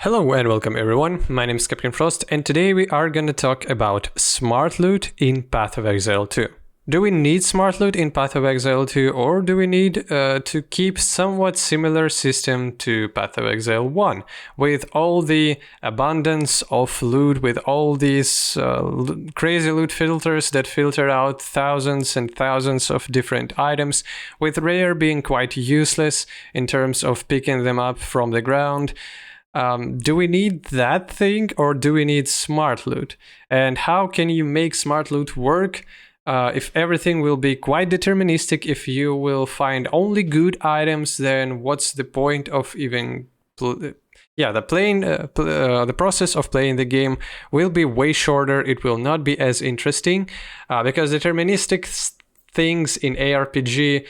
Hello and welcome everyone, my name is Captain Frost and today we are going to talk about Smart Loot in Path of Exile 2. Do we need Smart Loot in Path of Exile 2 or do we need to keep somewhat similar system to Path of Exile 1 with all the abundance of loot, with all these crazy loot filters that filter out thousands and thousands of different items, with rare being quite useless in terms of picking them up from the ground? Do we need that thing or do we need Smart Loot? And how can you make Smart Loot work if everything will be quite deterministic? If you will find only good items, then what's the point of even... the process of playing the game will be way shorter. It will not be as interesting because deterministic things in ARPG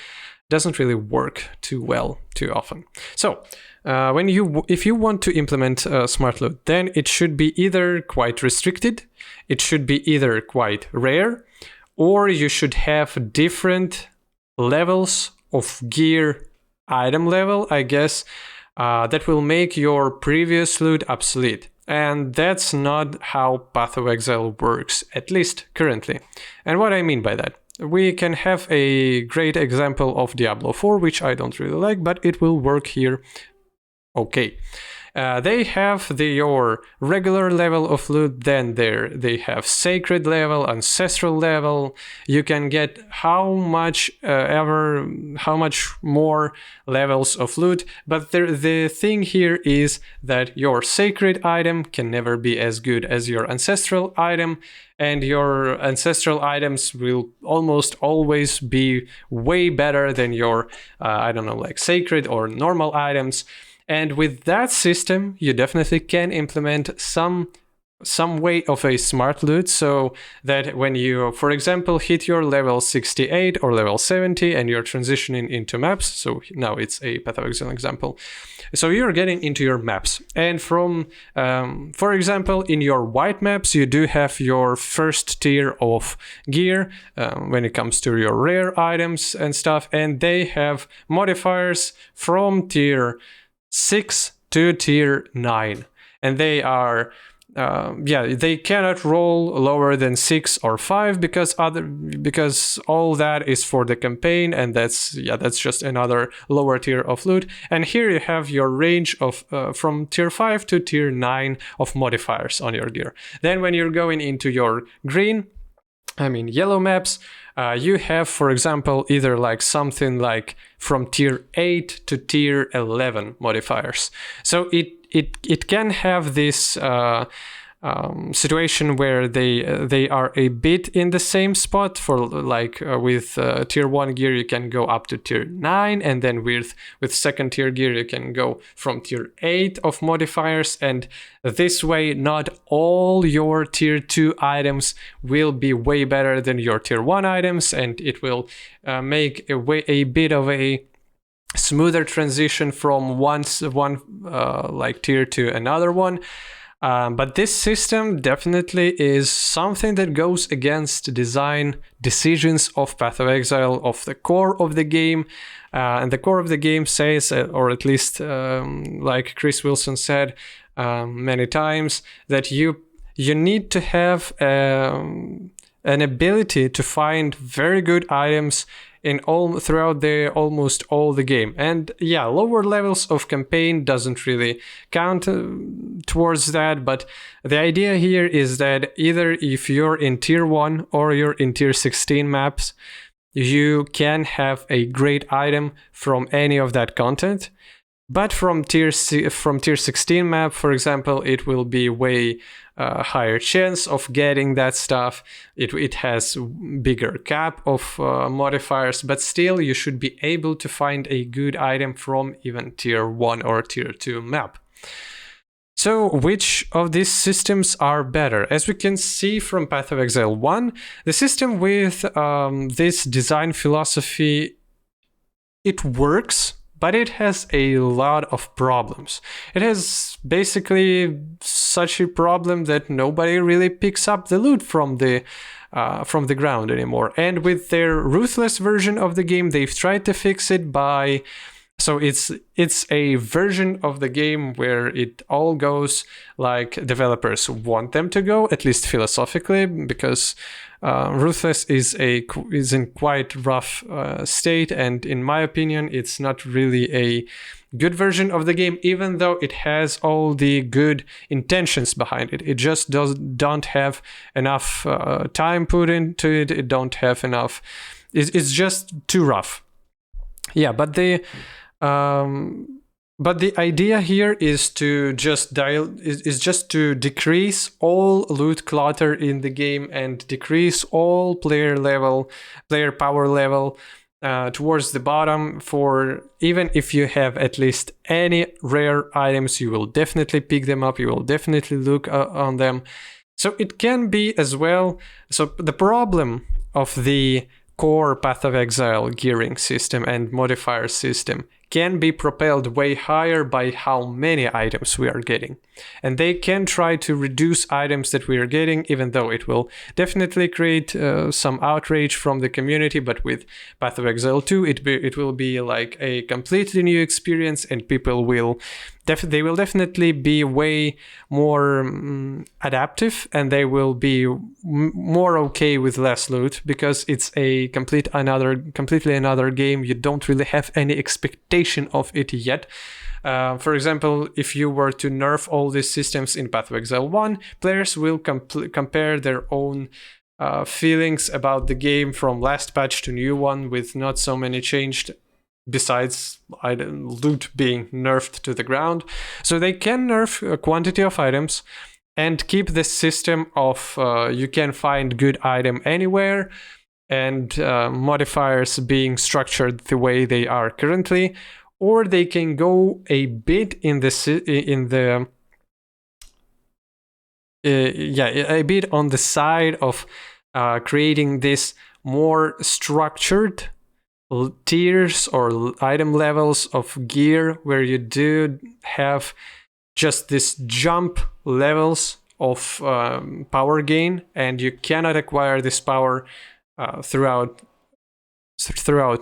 doesn't really work too well too often. So if you want to implement Smart Loot, then it should be either quite restricted, it should be either quite rare, or you should have different levels of gear item level, I guess, that will make your previous loot obsolete. And that's not how Path of Exile works, at least currently. And what I mean by that? We can have a great example of Diablo 4, which I don't really like, but it will work here. Okay. They have your regular level of loot, then they have sacred level, ancestral level. You can get how much more levels of loot, but the thing here is that your sacred item can never be as good as your ancestral item, and your ancestral items will almost always be way better than your, like sacred or normal items. And with that system, you definitely can implement some way of a Smart Loot, so that when you, for example, hit your level 68 or level 70 and you're transitioning into maps, so now it's a Path of Exile example, so you're getting into your maps, and from, for example, in your white maps, you do have your first tier of gear when it comes to your rare items and stuff, and they have modifiers from tier 6 to tier 9, and they are they cannot roll lower than 6 or 5 because all that is for the campaign, and that's just another lower tier of loot. And here you have your range of from tier 5 to tier 9 of modifiers on your gear. Then when you're going into your yellow maps, you have, for example, either like something like from tier 8 to tier 11 modifiers. So it can have this situation where they are a bit in the same spot. For with tier 1 gear you can go up to tier 9, and then with second tier gear you can go from tier 8 of modifiers, and this way not all your tier 2 items will be way better than your tier 1 items, and it will make a bit of a smoother transition from one tier to another one. But this system definitely is something that goes against design decisions of Path of Exile, of the core of the game. And the core of the game says, or at least like Chris Wilson said many times, that you need to have an ability to find very good items throughout almost all the game. And yeah, lower levels of campaign doesn't really count towards that, but the idea here is that either if you're in tier 1 or you're in tier 16 maps, you can have a great item from any of that content. But from tier 16 map, for example, it will be way higher chance of getting that stuff. It has bigger cap of modifiers, but still you should be able to find a good item from even tier 1 or tier 2 map. So which of these systems are better? As we can see from Path of Exile 1, the system with this design philosophy, it works, but it has a lot of problems. It has basically such a problem that nobody really picks up the loot from the ground anymore. And with their ruthless version of the game, they've tried to fix it by So it's a version of the game where it all goes like developers want them to go, at least philosophically, because Ruthless is in quite rough state, and in my opinion, it's not really a good version of the game, even though it has all the good intentions behind it. It just don't have enough time put into it. It don't have enough. It's just too rough. Yeah, but the idea here is to just just to decrease all loot clutter in the game and decrease all player power level towards the bottom. For even if you have at least any rare items, you will definitely pick them up. You will definitely look on them. So it can be as well. So the problem of the core Path of Exile gearing system and modifier system can be propelled way higher by how many items we are getting. And they can try to reduce items that we are getting, even though it will definitely create some outrage from the community. But with Path of Exile 2, it will be like a completely new experience, and people will definitely be way more adaptive, and they will be more okay with less loot, because it's a completely another game. You don't really have any expectation of it yet. For example, if you were to nerf all these systems in Path of Exile 1, players will compare their own feelings about the game from last patch to new one, with not so many changed, besides loot being nerfed to the ground. So they can nerf a quantity of items and keep this system of you can find good item anywhere, and modifiers being structured the way they are currently. Or they can go a bit a bit on the side of creating this more structured tiers or item levels of gear, where you do have just this jump levels of power gain, and you cannot acquire this power throughout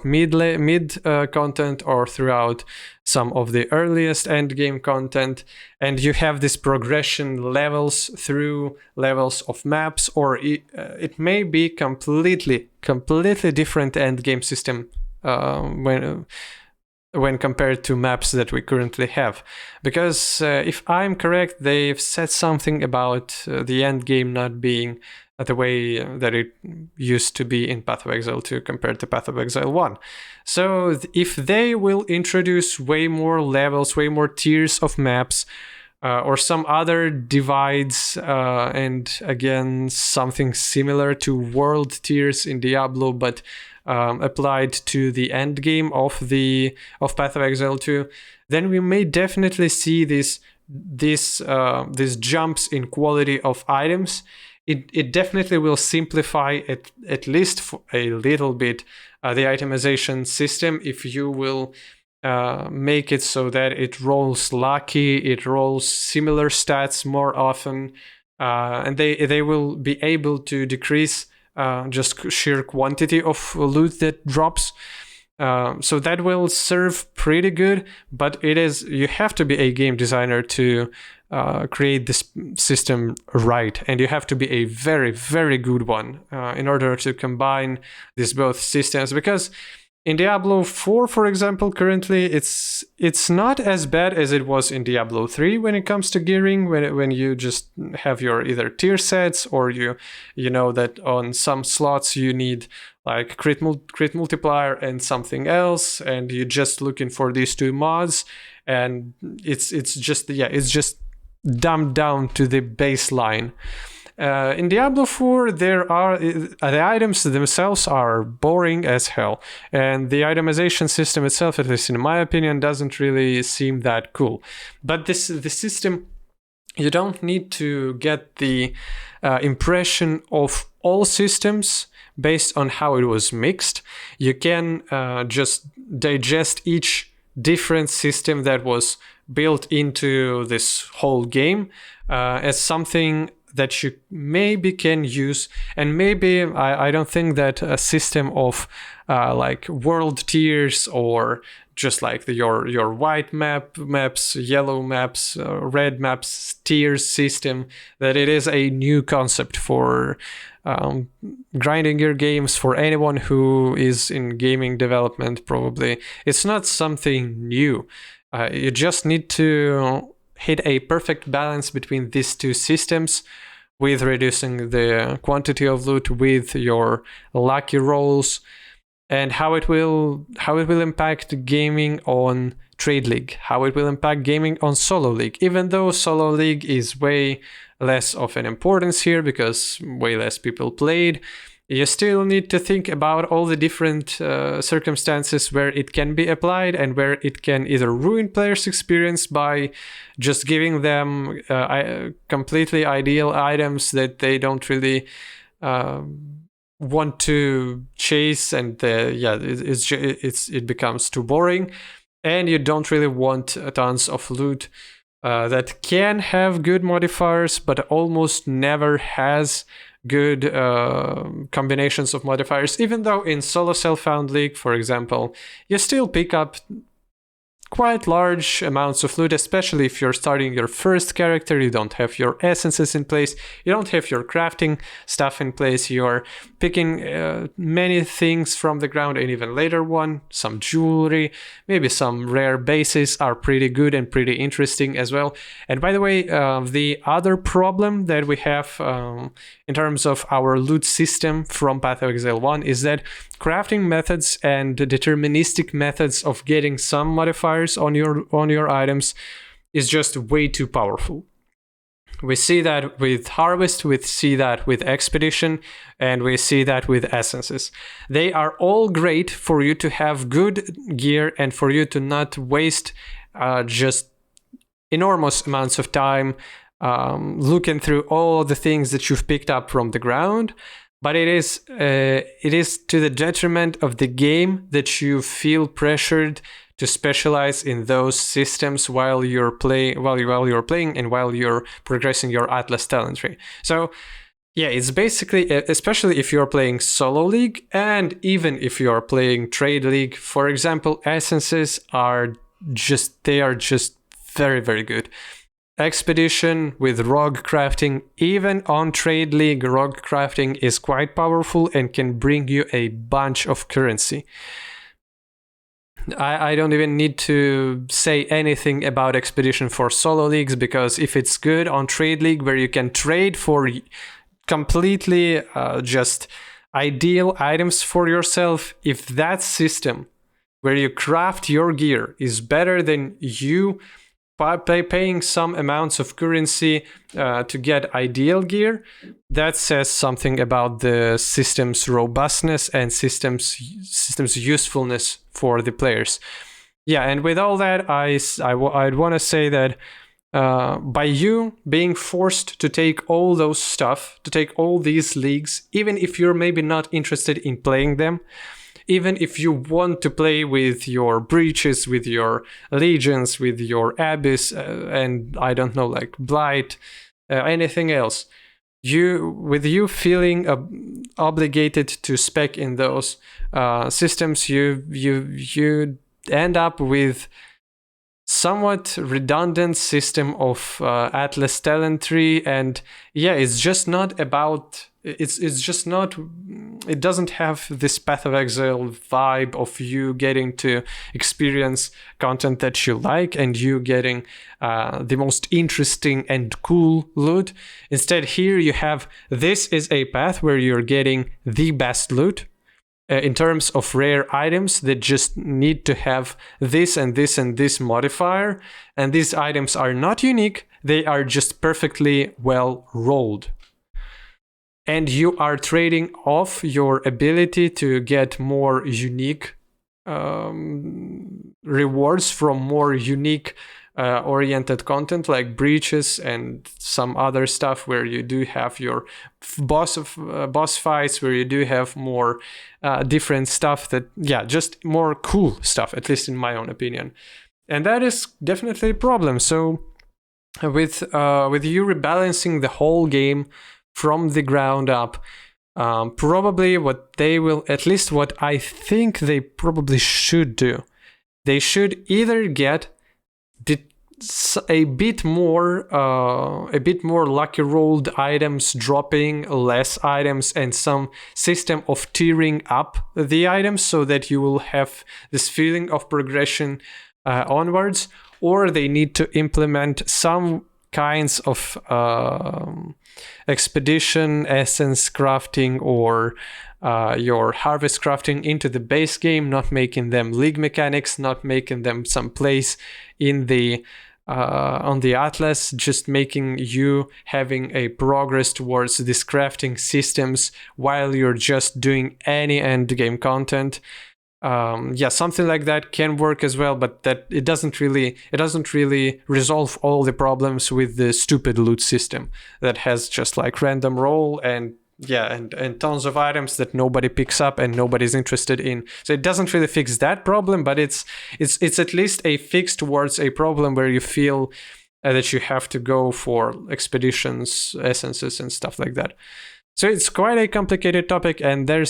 mid content or throughout some of the earliest end game content. And you have this progression levels through levels of maps, or it may be completely different end game system when compared to maps that we currently have. Because if I'm correct, they've said something about the end game not being the way that it used to be in Path of Exile 2 compared to Path of Exile 1. So if they will introduce way more levels, way more tiers of maps, or some other divides, and again, something similar to world tiers in Diablo, but applied to the end game of Path of Exile 2, then we may definitely see these jumps in quality of items. It definitely will simplify at least for a little bit the itemization system, if you will make it so that it rolls lucky, it rolls similar stats more often, and they will be able to decrease just sheer quantity of loot that drops. So that will serve pretty good, but you have to be a game designer to create this system right, and you have to be a very, very good one in order to combine these both systems. Because in Diablo 4, for example, currently it's not as bad as it was in Diablo 3 when it comes to gearing, when you just have your either tier sets, or you know that on some slots you need like crit multiplier and something else, and you're just looking for these two mods, and it's just dumbed down to the baseline. In Diablo 4, the items themselves are boring as hell, and the itemization system itself, at least in my opinion, doesn't really seem that cool. But the system, you don't need to get the impression of all systems based on how it was mixed. You can just digest each different system that was built into this whole game as something that you maybe can use. And maybe I don't think that a system of like world tiers or just like your white maps, yellow maps, red maps, tiers system, that it is a new concept for grinding your games. For anyone who is in gaming development, probably it's not something new. You just need to hit a perfect balance between these two systems, with reducing the quantity of loot, with your lucky rolls, and how it will impact gaming on Trade League, how it will impact gaming on Solo League. Even though Solo League is way less of an importance here because way less people played, you still need to think about all the different circumstances where it can be applied and where it can either ruin players' experience by just giving them completely ideal items that they don't really want to chase, and it becomes too boring, and you don't really want tons of loot that can have good modifiers but almost never has good combinations of modifiers. Even though in Solo Self-Found League, for example, you still pick up quite large amounts of loot, especially if you're starting your first character. You don't have your essences in place, you don't have your crafting stuff in place, you're picking many things from the ground, and even later one, some jewelry, maybe some rare bases are pretty good and pretty interesting as well. And by the way, the other problem that we have in terms of our loot system from Path of Exile 1 is that crafting methods and deterministic methods of getting some modifiers on your items is just way too powerful. We see that with Harvest, we see that with Expedition, and we see that with Essences. They are all great for you to have good gear and for you to not waste just enormous amounts of time looking through all the things that you've picked up from the ground. But it is to the detriment of the game that you feel pressured to specialize in those systems while you're playing and while you're progressing your Atlas talent tree. So yeah, it's basically, especially if you're playing Solo League and even if you're playing Trade League, for example, essences are just very, very good. Expedition with rogue crafting, even on Trade League, rogue crafting is quite powerful and can bring you a bunch of currency. I don't even need to say anything about Expedition for Solo Leagues, because if it's good on Trade League, where you can trade for completely just ideal items for yourself, if that system where you craft your gear is better than you paying some amounts of currency to get ideal gear, that says something about the system's robustness and system's usefulness for the players. Yeah, and with all that, I'd want to say that by you being forced to take all those stuff, to take all these leagues, even if you're maybe not interested in playing them, even if you want to play with your breaches, with your legions, with your abyss, and I don't know, like blight, anything else, with you feeling obligated to spec in those systems, you end up with somewhat redundant system of Atlas talent tree, and yeah, it's just not about. It's just not. It doesn't have this Path of Exile vibe of you getting to experience content that you like and you getting the most interesting and cool loot. Instead, here you have, this is a path where you're getting the best loot in terms of rare items that just need to have this and this and this modifier. And these items are not unique. They are just perfectly well rolled. And you are trading off your ability to get more unique rewards from more unique oriented content like breaches and some other stuff where you do have your boss fights, where you do have more different stuff that, yeah, just more cool stuff, at least in my own opinion. And that is definitely a problem. So with you rebalancing the whole game from the ground up, probably what they will, at least what I think they probably should do, they should either get a bit more lucky rolled items, dropping less items, and some system of tiering up the items so that you will have this feeling of progression onwards, or they need to implement some kinds of expedition essence crafting or your harvest crafting into the base game, not making them league mechanics, not making them some place in the on the atlas, just making you having a progress towards these crafting systems while you're just doing any end game content. Something like that can work as well, but that it doesn't really resolve all the problems with the stupid loot system that has just like random roll and tons of items that nobody picks up and nobody's interested in. So it doesn't really fix that problem, but it's at least a fix towards a problem where you feel that you have to go for expeditions, essences, and stuff like that. So it's quite a complicated topic, and there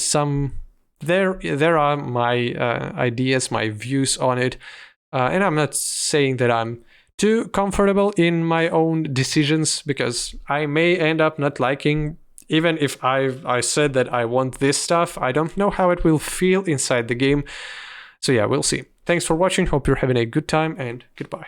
are my ideas, my views on it, and I'm not saying that I'm too comfortable in my own decisions, because I may end up not liking. Even if I said that I want this stuff, I don't know how it will feel inside the game. So yeah, we'll see. Thanks for watching. Hope you're having a good time, and goodbye.